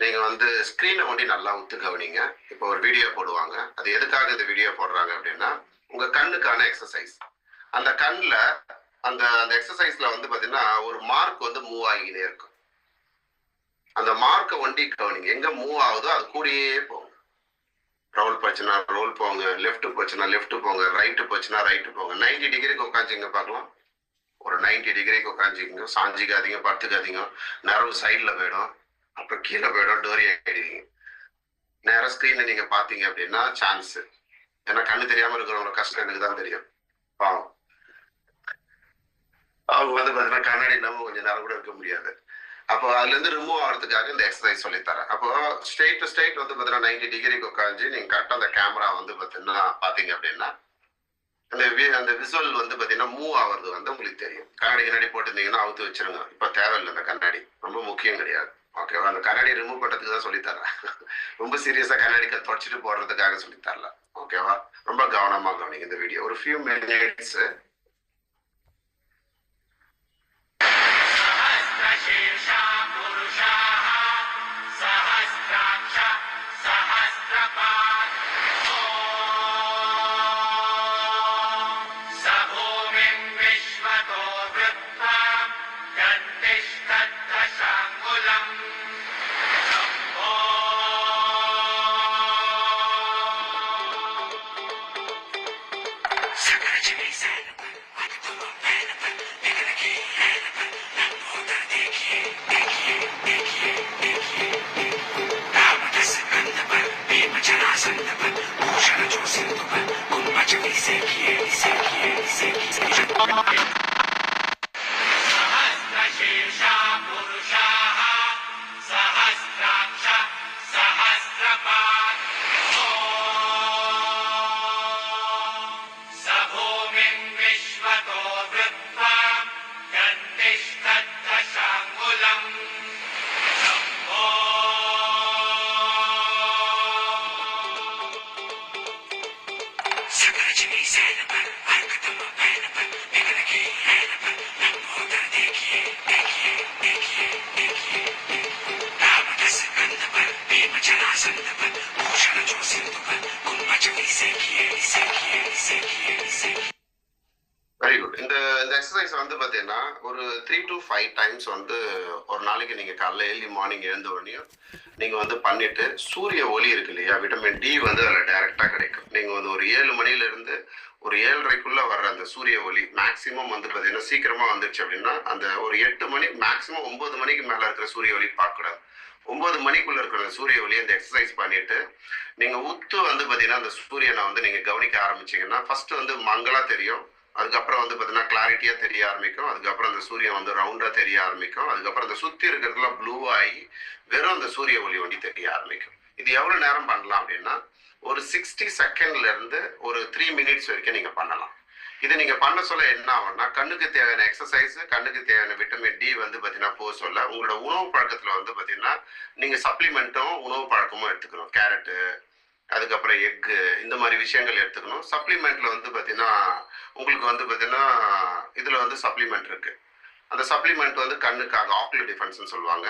நீங்கள் வந்து ஸ்க்ரீனை ஒண்டி நல்லா உத்து கவனிங்க. இப்போ ஒரு வீடியோ போடுவாங்க. அது எதுக்காக இந்த வீடியோ போடுறாங்க அப்படின்னா, உங்கள் கண்ணுக்கான எக்ஸசைஸ். அந்த கண்ணில் அந்த அந்த எக்ஸசைஸ்ல வந்து பார்த்தீங்கன்னா ஒரு மார்க் வந்து மூவ் ஆகினே இருக்கும். அந்த மார்க்கை ஒண்டி கவனிங்க. எங்கே மூவ் ஆகுதோ அது கூடயே போகும். ரோல் போச்சுன்னா ரோல் போங்க, லெஃப்ட் போச்சுன்னா லெஃப்ட் போங்க, ரைட்டு போச்சுன்னா ரைட்டு போங்க. 90 டிகிரிக்கு உட்காந்துங்க பார்க்கலாம். ஒரு 90 டிகிரிக்கு உட்காந்துங்க, சாஞ்சிக்காதீங்க, படுத்துக்காதீங்க. நரவு சைடில் போயிடும், அப்புறம் கீழே போயிடும், டோரி ஆகிடுவீங்க. நேரம் ஸ்க்ரீனை நீங்கள் பார்த்தீங்க அப்படின்னா சான்ஸு. ஏன்னா கண்ணு தெரியாமல் இருக்கிறவங்களோட கஷ்டம் எனக்கு தான் தெரியும். பாவம், அவங்க வந்து பார்த்தீங்கன்னா கண்ணாடி இல்லாமல் கொஞ்சம் நேரம் கூட இருக்க முடியாது. அப்போ அதுலேருந்து ரிமூவ் ஆகிறதுக்காக இந்த எக்ஸசைஸ் சொல்லித்தரேன். அப்போ ஸ்ட்ரெயிட் டு ஸ்ட்ரெயிட் வந்து பார்த்தீங்கன்னா 90 டிகிரிக்கு உட்காந்து நீங்கள் கரெக்டாக அந்த கேமரா வந்து பார்த்தீங்கன்னா பார்த்தீங்க அப்படின்னா அந்த விசுவல் வந்து பார்த்தீங்கன்னா மூவ் ஆகிறது வந்து உங்களுக்கு தெரியும். கண்ணாடி கண்ணாடி போட்டுருந்தீங்கன்னா அவுத்து வச்சிருங்க. இப்போ தேவையில்லை, அந்த கண்ணாடி ரொம்ப முக்கியம் கிடையாது. ஓகேவா? அந்த கண்ணாடி ரிமூவ் பண்ணுறதுக்கு தான் சொல்லித்தரேன். ரொம்ப சீரியஸாக கண்ணாடி தொடச்சிட்டு போடுறதுக்காக சொல்லித்தரல. ஓகேவா? ரொம்ப கவனமாக கவனிங்க இந்த வீடியோ. ஒரு ஃபியூ மினிட்ஸ். Very good. இந்த எக்ஸசைஸ் வந்து பார்த்தீங்கன்னா ஒரு 3 to 5 டைம்ஸ் வந்து ஒரு நாளைக்கு நீங்கள் காலைல ஏர்லி மார்னிங் எழுந்த உடனே நீங்கள் வந்து பண்ணிட்டு, சூரிய ஒளி இருக்கு இல்லையா, விட்டமின் டி வந்து அதில் டைரெக்டாக கிடைக்கும். நீங்கள் வந்து ஒரு 7 மணிலேருந்து ஒரு 7:30க்குள்ளே வர்ற அந்த சூரிய ஒளி மேக்ஸிமம் வந்து பார்த்தீங்கன்னா சீக்கிரமாக வந்துருச்சு அப்படின்னா அந்த ஒரு 8 மணி மேக்ஸிமம் 9 மணிக்கு மேலே இருக்கிற சூரிய ஒளி பார்க்கக்கூடாது. 9 மணிக்குள்ளே இருக்கிற சூரிய ஒளி அந்த எக்ஸசைஸ் பண்ணிட்டு நீங்கள் உத்து வந்து பார்த்தீங்கன்னா அந்த சூரியனை வந்து நீங்கள் கவனிக்க ஆரம்பிச்சிங்கன்னா ஃபஸ்ட்டு வந்து மங்களாக தெரியும். அதுக்கப்புறம் வந்து பார்த்தீங்கன்னா கிளாரிட்டியாக தெரிய ஆரம்பிக்கும். அதுக்கப்புறம் அந்த சூரியன் வந்து ரவுண்டாக தெரிய ஆரம்பிக்கும். அதுக்கப்புறம் அந்த சுற்றி இருக்கிறதுலாம் ப்ளூ ஆகி வெறும் அந்த சூரிய ஒளி ஒண்டி தெரிய ஆரம்பிக்கும். இது எவ்வளோ நேரம் பண்ணலாம் அப்படின்னா ஒரு 60 செகண்ட்லேருந்து ஒரு 3 மினிட்ஸ் வரைக்கும் நீங்கள் பண்ணலாம். இதை நீங்கள் பண்ண சொல்ல என்ன ஆகும்னா கண்ணுக்கு தேவையான எக்ஸசைஸு, கண்ணுக்கு தேவையான விட்டமின் டி வந்து பார்த்தீங்கன்னா போக சொல்ல உங்களோட உணவு பழக்கத்தில் வந்து பார்த்தீங்கன்னா நீங்கள் சப்ளிமெண்ட்டும் உணவு பழக்கமும் எடுத்துக்கணும். கேரட்டு, அதுக்கப்புறம் எக்கு, இந்த மாதிரி விஷயங்கள் எடுத்துக்கணும். சப்ளிமெண்ட்ல வந்து பார்த்தீங்கன்னா உங்களுக்கு வந்து பார்த்தீங்கன்னா இதில் வந்து சப்ளிமெண்ட் இருக்குது. அந்த சப்ளிமெண்ட் வந்து கண்ணுக்காக ஆக்குலர் டிஃபென்ஸ்னு சொல்லுவாங்க.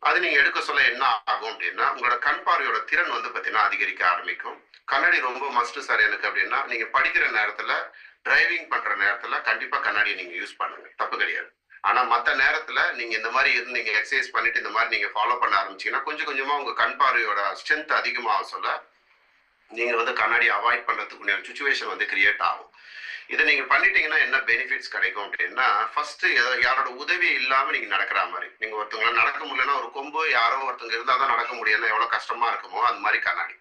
அது நீங்கள் எடுக்க சொல்ல என்ன ஆகும் அப்படின்னா உங்களோட கண் பார்வையோட திறன் வந்து பார்த்தீங்கன்னா அதிகரிக்க ஆரம்பிக்கும். கண்ணாடி ரொம்ப மஸ்ட்டு சார் எனக்கு அப்படின்னா நீங்கள் படிக்கிற நேரத்தில், டிரைவிங் பண்ணுற நேரத்தில் கண்டிப்பாக கண்ணாடியை நீங்கள் யூஸ் பண்ணுங்க, தப்பு கிடையாது. ஆனால் மற்ற நேரத்தில் நீங்கள் இந்த மாதிரி இருந்து நீங்கள் எக்ஸசைஸ் பண்ணிட்டு இந்த மாதிரி நீங்கள் ஃபாலோ பண்ண ஆரம்பிச்சிங்கன்னா கொஞ்சம் கொஞ்சமாக உங்கள் கண் பார்வையோட ஸ்ட்ரென்த் அதிகமாக சொல்ல நீங்கள் வந்து கண்ணாடி அவாய்ட் பண்ணுறதுக்குரிய சுச்சுவேஷன் வந்து கிரியேட் ஆகும். இதை நீங்கள் பண்ணிட்டீங்கன்னா என்ன பெனிஃபிட்ஸ் கிடைக்கும் அப்படின்னா ஃபர்ஸ்ட் யாரோட உதவி இல்லாமல் நீங்கள் நடக்கிற மாதிரி, நீங்கள் ஒருத்தவங்களாம் நடக்க முடியலன்னா ஒரு கொம்பு யாரோ ஒருத்தவங்க இருந்தால் தான் நடக்க முடியலன்னா எவ்வளோ கஷ்டமாக இருக்குமோ அது மாதிரி கண்ணாடி.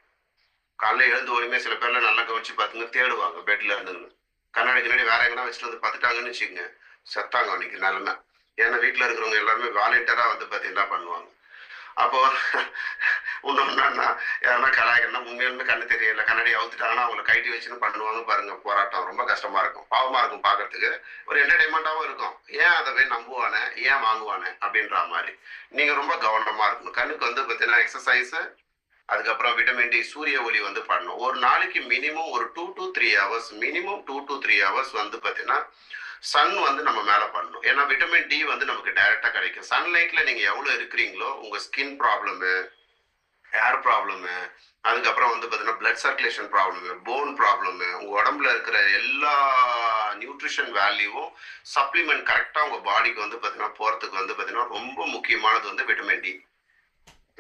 காலைல எழுந்து ஒருமே சில பேர்ல நல்லா கவனிச்சு பார்த்துங்க தேடுவாங்க பெட்ல இருந்துன்னு. கண்ணாடி கண்ணாடி வேற எங்கன்னா வச்சுட்டு வந்து பார்த்துட்டாங்கன்னு வச்சுக்கோங்க, செத்தாங்க அன்னைக்கு நிலைமை. ஏன்னா வீட்டில் இருக்கிறவங்க எல்லாருமே வாலண்டியராக வந்து பார்த்தீங்கன்னா பண்ணுவாங்க. அப்போ இன்னொன்னா யாருன்னா கலாய்கன்னா உண்மையிலுமே கண்ணு தெரியல, கண்ணாடி அவுத்துட்டாங்கன்னா அவங்களை கைட்டி வச்சுன்னு பண்ணுவாங்க பாருங்க. போராட்டம் ரொம்ப கஷ்டமா இருக்கும், பாவமா இருக்கும் பார்க்கறதுக்கு, ஒரு என்டர்டைன்மெண்ட்டாகவும் இருக்கும். ஏன் அதை போய் நம்புவானே, ஏன் வாங்குவானே அப்படின்ற மாதிரி நீங்க ரொம்ப கவனமா இருக்கணும். கண்ணுக்கு வந்து பார்த்தீங்கன்னா எக்ஸசைஸ், அதுக்கப்புறம் விட்டமின் டி, சூரிய ஒளி வந்து பண்ணணும். ஒரு நாளைக்கு மினிமம் ஒரு 2 to 3 hours, minimum 2 to 3 hours வந்து பார்த்தீங்கன்னா சன் வந்து நம்ம மேலே பண்ணணும். ஏன்னா விட்டமின் டி வந்து நமக்கு டைரெக்டாக கிடைக்கும். சன்லைட்டில் நீங்கள் எவ்வளோ இருக்கிறீங்களோ உங்கள் ஸ்கின் ப்ராப்ளமு, ஹேர் ப்ராப்ளமு, அதுக்கப்புறம் வந்து பார்த்தீங்கன்னா blood circulation problem, phone problem, உங்கள் உடம்புல இருக்கிற எல்லா நியூட்ரிஷன் வேல்யூவும் சப்ளிமெண்ட் கரெக்டாக உங்கள் பாடிக்கு வந்து பார்த்தீங்கன்னா போகிறதுக்கு வந்து பார்த்தீங்கன்னா ரொம்ப முக்கியமானது வந்து விட்டமின் டி.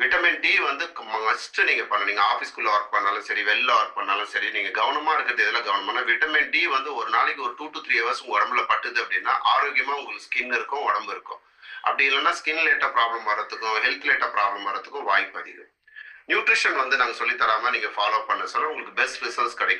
விட்டமின் டி வந்து மஸ்ட் நீங்க பண்ணணும். நீங்க ஆஃபீஸ்க்குள்ள ஒர்க் பண்ணாலும் சரி, வெளில ஒர்க் பண்ணாலும் சரி, நீங்க கவனமா இருக்கிறது எதுல கவனமா விட்டமின் டி வந்து ஒரு நாளைக்கு ஒரு 2 to 3 ஹவர்ஸ் உங்க உடம்புல பட்டுது அப்படின்னா ஆரோக்கியமா உங்களுக்கு ஸ்கின் இருக்கும், உடம்பு இருக்கும். அப்படி இல்லைன்னா ஸ்கின் லேட்டா ப்ராப்ளம் வரதுக்கும் ஹெல்த் லேட்டா ப்ராப்ளம் வரதுக்கும் வாய்ப்பு அதிகம். நியூட்ரிஷன் வந்து நாங்க சொல்லி தராம நீங்க ஃபாலோ பண்ண சொல்ல உங்களுக்கு பெஸ்ட் ரிசல்ட்ஸ் கிடைக்கும்.